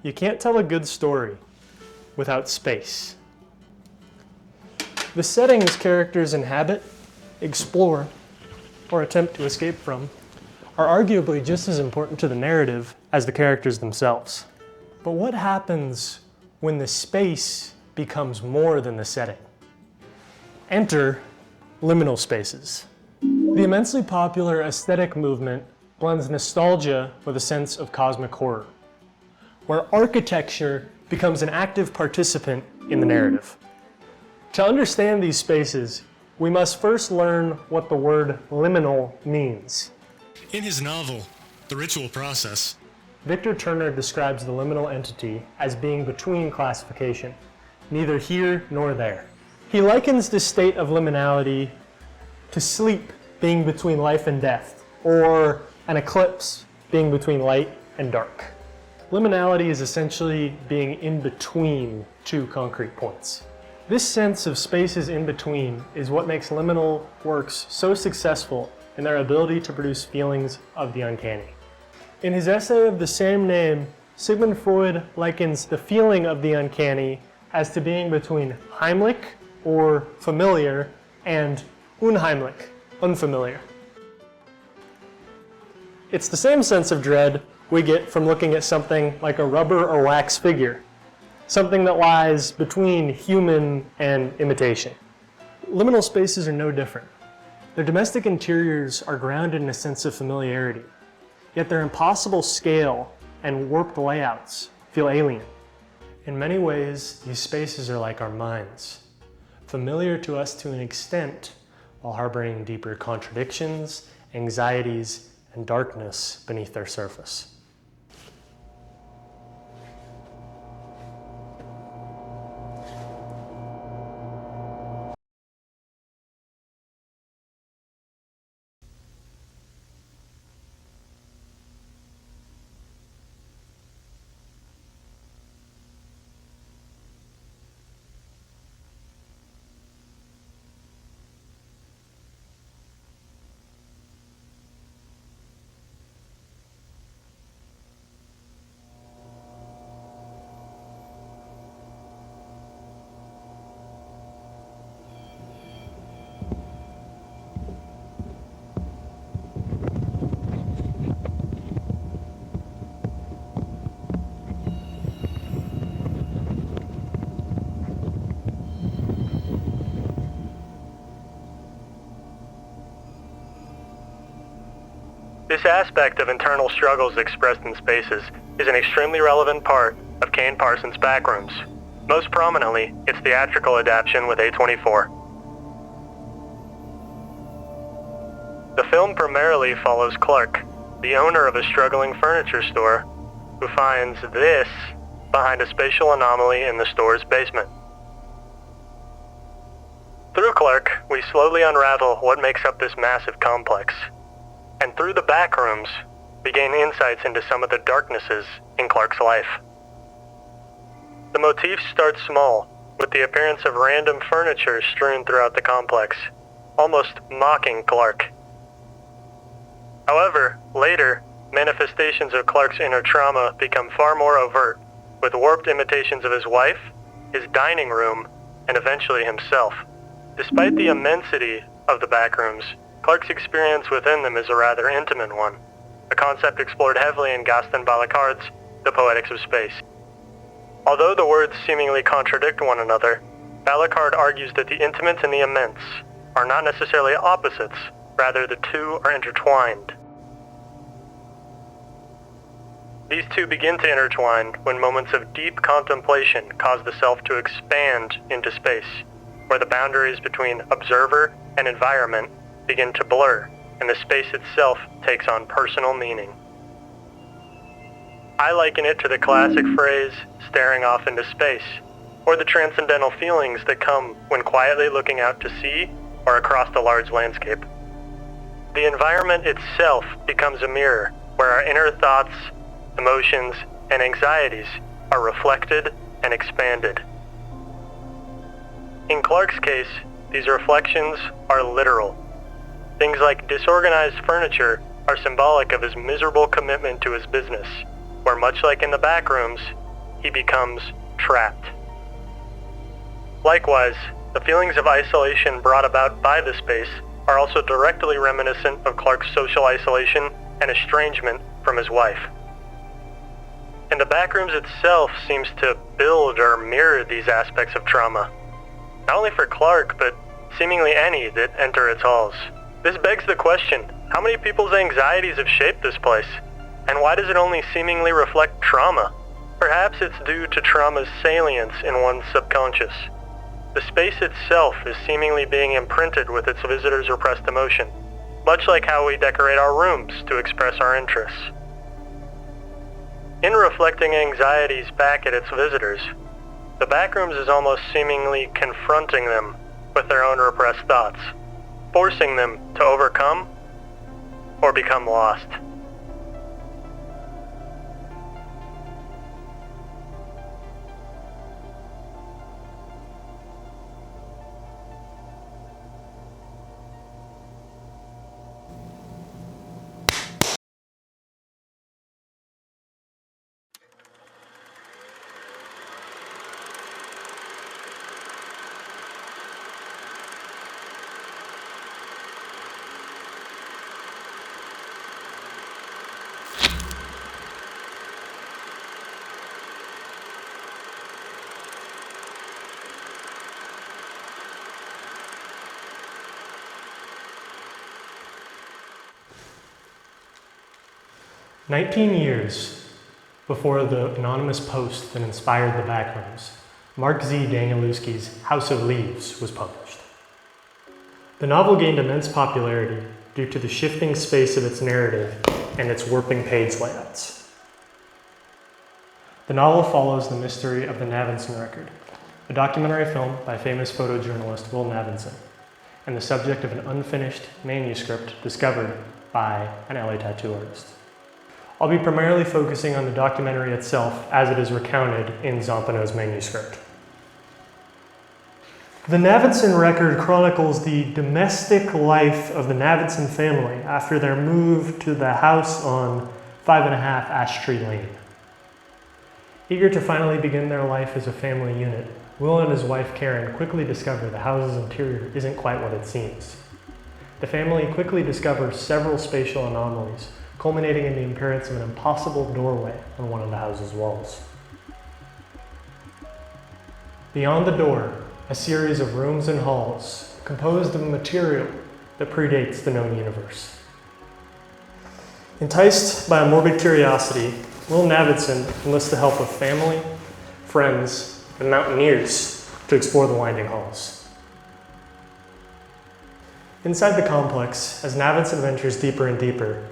You can't tell a good story without space. The settings characters inhabit, explore, or attempt to escape from are arguably just as important to the narrative as the characters themselves. But what happens when the space becomes more than the setting? Enter liminal spaces. The immensely popular aesthetic movement blends nostalgia with a sense of cosmic horror, where architecture becomes an active participant in the narrative. To understand these spaces, we must first learn what the word liminal means. In his novel, The Ritual Process, Victor Turner describes the liminal entity as being between classification, neither here nor there. He likens this state of liminality to sleep being between life and death, or an eclipse being between light and dark. Liminality is essentially being in between two concrete points. This sense of spaces in between is what makes liminal works so successful in their ability to produce feelings of the uncanny. In his essay of the same name, Sigmund Freud likens the feeling of the uncanny as to being between Heimlich, or familiar, and unheimlich, unfamiliar. It's the same sense of dread we get from looking at something like a rubber or wax figure, something that lies between human and imitation. Liminal spaces are no different. Their domestic interiors are grounded in a sense of familiarity, yet their impossible scale and warped layouts feel alien. In many ways, these spaces are like our minds, familiar to us to an extent, while harboring deeper contradictions, anxieties, and darkness beneath their surface. This aspect of internal struggles expressed in spaces is an extremely relevant part of Kane Parsons' Backrooms. Most prominently, its theatrical adaptation with A24. The film primarily follows Clark, the owner of a struggling furniture store, who finds this behind a spatial anomaly in the store's basement. Through Clark, we slowly unravel what makes up this massive complex. And through the backrooms, we gain insights into some of the darknesses in Clark's life. The motif starts small, with the appearance of random furniture strewn throughout the complex, almost mocking Clark. However, later, manifestations of Clark's inner trauma become far more overt, with warped imitations of his wife, his dining room, and eventually himself. Despite the immensity of the backrooms, Clark's experience within them is a rather intimate one, a concept explored heavily in Gaston Bachelard's The Poetics of Space. Although the words seemingly contradict one another, Bachelard argues that the intimate and the immense are not necessarily opposites, rather the two are intertwined. These two begin to intertwine when moments of deep contemplation cause the self to expand into space, where the boundaries between observer and environment begin to blur, and the space itself takes on personal meaning. I liken it to the classic phrase, staring off into space, or the transcendental feelings that come when quietly looking out to sea or across the large landscape. The environment itself becomes a mirror, where our inner thoughts, emotions, and anxieties are reflected and expanded. In Clark's case, these reflections are literal. Things like disorganized furniture are symbolic of his miserable commitment to his business, where much like in the backrooms, he becomes trapped. Likewise, the feelings of isolation brought about by the space are also directly reminiscent of Clark's social isolation and estrangement from his wife. And the backrooms itself seems to build or mirror these aspects of trauma, not only for Clark, but seemingly any that enter its halls. This begs the question, how many people's anxieties have shaped this place? And why does it only seemingly reflect trauma? Perhaps it's due to trauma's salience in one's subconscious. The space itself is seemingly being imprinted with its visitors' repressed emotion, much like how we decorate our rooms to express our interests. In reflecting anxieties back at its visitors, the backrooms is almost seemingly confronting them with their own repressed thoughts, forcing them to overcome or become lost. "19 years before the anonymous post that inspired the backrooms, Mark Z. Danielewski's House of Leaves was published. The novel gained immense popularity due to the shifting space of its narrative and its warping page layouts. The novel follows the mystery of the Navinson record, a documentary film by famous photojournalist Will Navinson, and the subject of an unfinished manuscript discovered by an LA tattoo artist. I'll be primarily focusing on the documentary itself as it is recounted in Zampano's manuscript. The Navinson record chronicles the domestic life of the Navinson family after their move to the house on 5.5 Ash Tree Lane. Eager to finally begin their life as a family unit, Will and his wife Karen quickly discover the house's interior isn't quite what it seems. The family quickly discovers several spatial anomalies, culminating in the appearance of an impossible doorway on one of the house's walls. Beyond the door, a series of rooms and halls composed of material that predates the known universe. Enticed by a morbid curiosity, Will Navinson enlists the help of family, friends, and mountaineers to explore the winding halls. Inside the complex, as Navinson ventures deeper and deeper,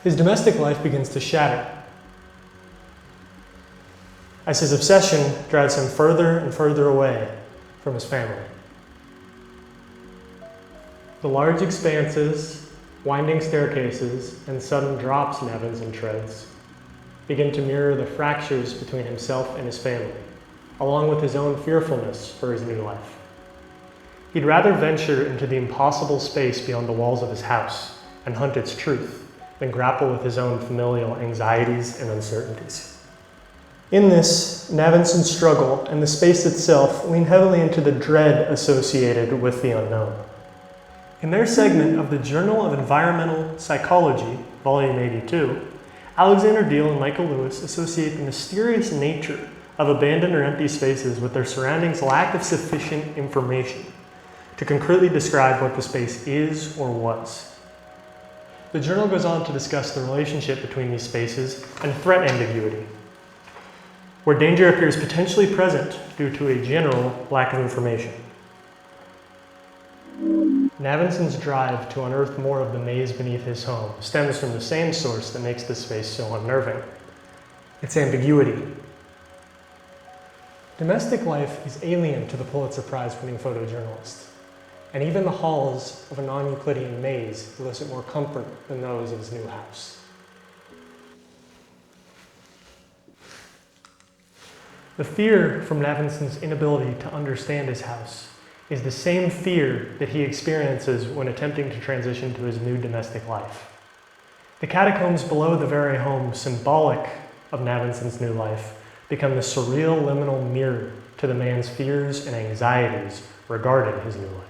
his domestic life begins to shatter, as his obsession drives him further and further away from his family. The large expanses, winding staircases, and sudden drops Navinson treads begin to mirror the fractures between himself and his family, along with his own fearfulness for his new life. He'd rather venture into the impossible space beyond the walls of his house and hunt its truth than grapple with his own familial anxieties and uncertainties. In this, Navinson's struggle and the space itself lean heavily into the dread associated with the unknown. In their segment of the Journal of Environmental Psychology, Volume 82, Alexander Diel and Michael Lewis associate the mysterious nature of abandoned or empty spaces with their surroundings' lack of sufficient information to concretely describe what the space is or was. The journal goes on to discuss the relationship between these spaces and threat ambiguity, where danger appears potentially present due to a general lack of information. Navinson's drive to unearth more of the maze beneath his home stems from the same source that makes this space so unnerving: its ambiguity. Domestic life is alien to the Pulitzer Prize-winning photojournalist, and even the halls of a non-Euclidean maze elicit more comfort than those of his new house. The fear from Navinson's inability to understand his house is the same fear that he experiences when attempting to transition to his new domestic life. The catacombs below the very home symbolic of Navinson's new life become the surreal liminal mirror to the man's fears and anxieties regarding his new life.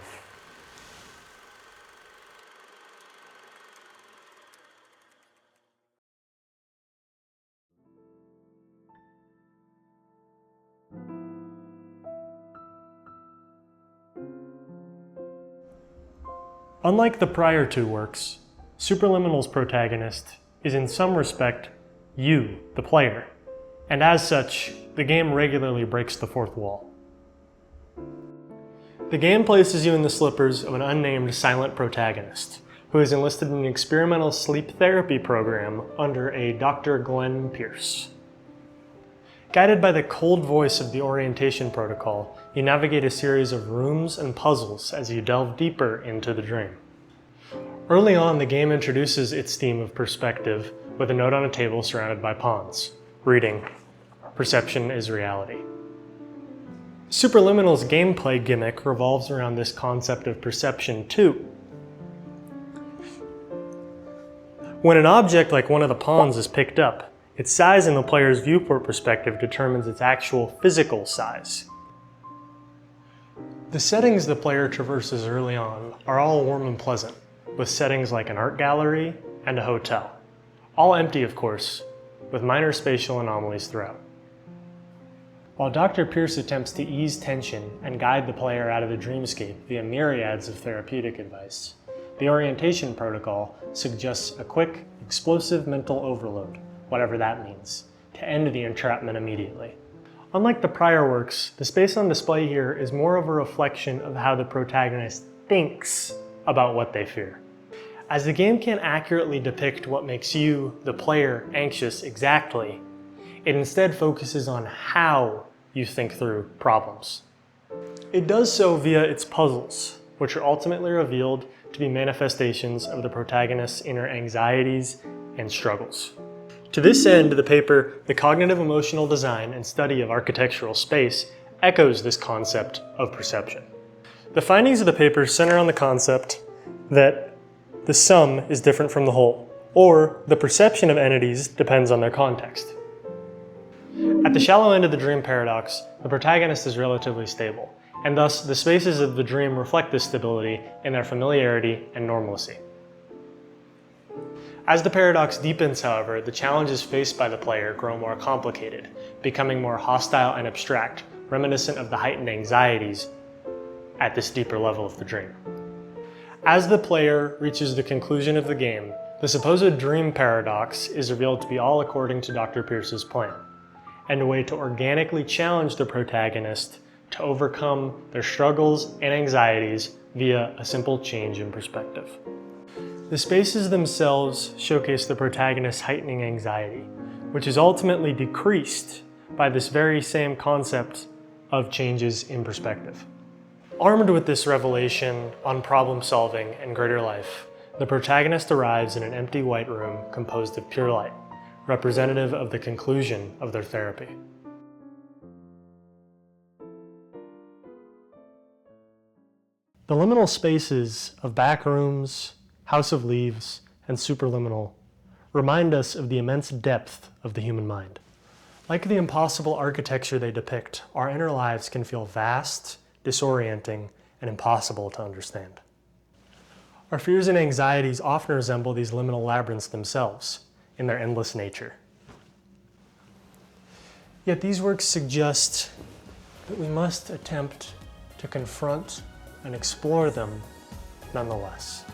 Unlike the prior two works, Superliminal's protagonist is in some respect you, the player, and as such, the game regularly breaks the fourth wall. The game places you in the slippers of an unnamed silent protagonist, who is enlisted in an experimental sleep therapy program under a Dr. Glenn Pierce. Guided by the cold voice of the orientation protocol, you navigate a series of rooms and puzzles as you delve deeper into the dream. Early on, the game introduces its theme of perspective with a note on a table surrounded by pawns, reading, "Perception is reality." Superliminal's gameplay gimmick revolves around this concept of perception too. When an object like one of the pawns is picked up, its size in the player's viewport perspective determines its actual physical size. The settings the player traverses early on are all warm and pleasant, with settings like an art gallery and a hotel. All empty, of course, with minor spatial anomalies throughout. While Dr. Pierce attempts to ease tension and guide the player out of the dreamscape via myriads of therapeutic advice, the orientation protocol suggests a quick, explosive mental overload, whatever that means, to end the entrapment immediately. Unlike the prior works, the space on display here is more of a reflection of how the protagonist thinks about what they fear. As the game can't accurately depict what makes you, the player, anxious exactly, it instead focuses on how you think through problems. It does so via its puzzles, which are ultimately revealed to be manifestations of the protagonist's inner anxieties and struggles. To this end, the paper, The Cognitive Emotional Design and Study of Architectural Space, echoes this concept of perception. The findings of the paper center on the concept that the sum is different from the whole, or the perception of entities depends on their context. At the shallow end of the dream paradox, the protagonist is relatively stable, and thus the spaces of the dream reflect this stability in their familiarity and normalcy. As the paradox deepens, however, the challenges faced by the player grow more complicated, becoming more hostile and abstract, reminiscent of the heightened anxieties at this deeper level of the dream. As the player reaches the conclusion of the game, the supposed dream paradox is revealed to be all according to Dr. Pierce's plan, and a way to organically challenge the protagonist to overcome their struggles and anxieties via a simple change in perspective. The spaces themselves showcase the protagonist's heightening anxiety, which is ultimately decreased by this very same concept of changes in perspective. Armed with this revelation on problem solving and greater life, the protagonist arrives in an empty white room composed of pure light, representative of the conclusion of their therapy. The liminal spaces of back rooms, House of Leaves, and Superliminal remind us of the immense depth of the human mind. Like the impossible architecture they depict, our inner lives can feel vast, disorienting, and impossible to understand. Our fears and anxieties often resemble these liminal labyrinths themselves in their endless nature. Yet these works suggest that we must attempt to confront and explore them nonetheless.